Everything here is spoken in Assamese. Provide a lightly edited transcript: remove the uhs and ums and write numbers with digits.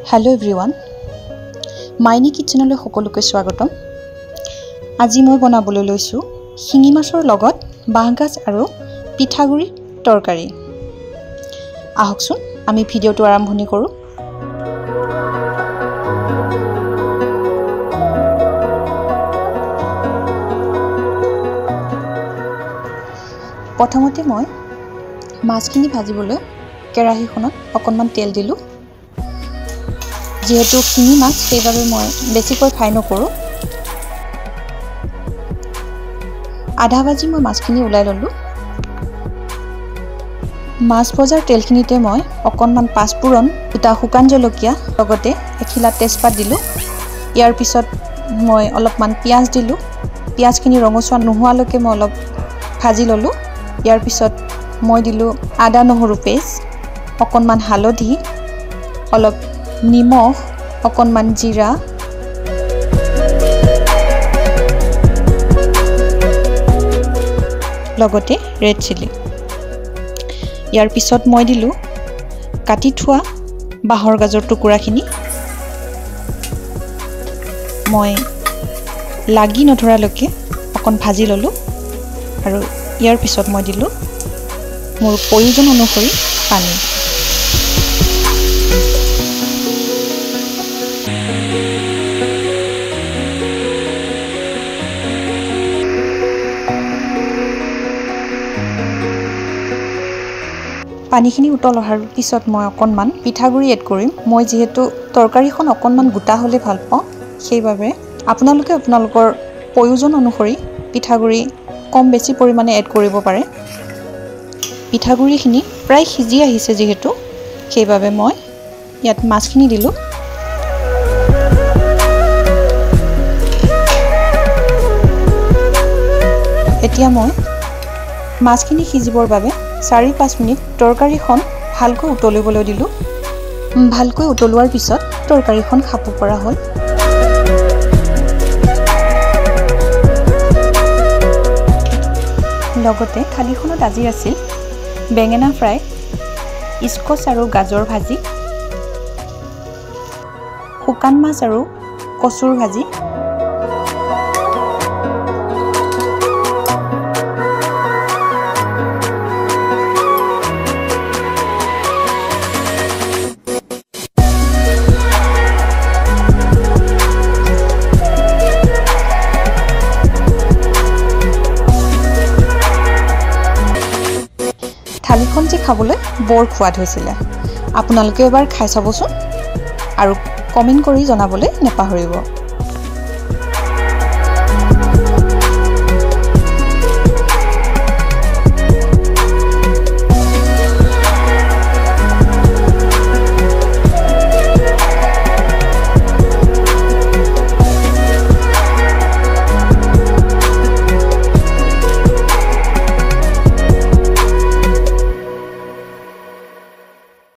हेलो एवरीवन माइनी किचनলৈ সকলোকে স্বাগতম। আজি মই বনাবলৈ লৈছো শিঙি মাছৰ লগত বাঁহগাজ আৰু পিঠাগুৰি তৰকাৰী। আহকচোন আমি ভিডিওটো আৰম্ভণি কৰো। প্ৰথমতে মই মাছখিনি ভাজিবলৈ কেৰাহীখনত অকণমান তেল দিলো। যেহেতু শিঙি মাছ সেইবাবে মই বেছিকৈ ফ্ৰাই নকৰোঁ। আধা ভাজি মই মাছখিনি ওলাই ললোঁ। মাছ ভজাৰ তেলখিনিতে মই অকণমান পাঁচফোৰণ, দুটা শুকান জলকীয়া লগতে এখিলা তেজপাত দিলোঁ। ইয়াৰ পিছত মই অলপমান পিঁয়াজ দিলোঁ। পিঁয়াজখিনি ৰঙচুৱা নোহোৱালৈকে মই অলপ ভাজি ললোঁ। ইয়াৰ পিছত মই দিলোঁ আদা নহৰু পেষ্ট, অকণমান হালধি, অলপ নিমখ, অকণমান জিৰা, লগতে ৰেড চিলি। ইয়াৰ পিছত মই দিলোঁ কাটি থোৱা বাঁহৰ গাজৰ টুকুৰাখিনি। মই লাগি নধৰালৈকে অকণ ভাজি ললোঁ আৰু ইয়াৰ পিছত মই দিলোঁ মোৰ প্ৰয়োজন অনুসৰি পানী। পানীখিনি উতল অহাৰ পিছত মই অকণমান পিঠাগুড়ি এড কৰিম। মই যিহেতু তৰকাৰীখন অকণমান গোটা হ'লে ভাল পাওঁ, সেইবাবে আপোনালোকে আপোনালোকৰ প্ৰয়োজন অনুসৰি পিঠাগুড়ি কম বেছি পৰিমাণে এড কৰিব পাৰে। পিঠাগুড়িখিনি প্ৰায় সিজি আহিছে যিহেতু, সেইবাবে মই ইয়াত মাছখিনি দিলোঁ। এতিয়া মই মাছখিনি সিজিবৰ বাবে 4-5 মিনিট তৰকাৰীখন ভালকৈ উতলিবলৈ দিলোঁ। ভালকৈ উতলোৱাৰ পিছত তৰকাৰীখন খাব পৰা হ'ল। লগতে থালিখনত আজি আছিল বেঙেনা ফ্ৰাই, স্কচ আৰু গাজৰ ভাজি, শুকান মাছ আৰু কচুৰ ভাজি, থালিখন যে খাবলৈ বৰ সোৱাদ হৈছিলে। আপোনালোকে এবাৰ খাই চাবচোন আৰু কমেণ্ট কৰি জনাবলৈ নেপাহৰিব।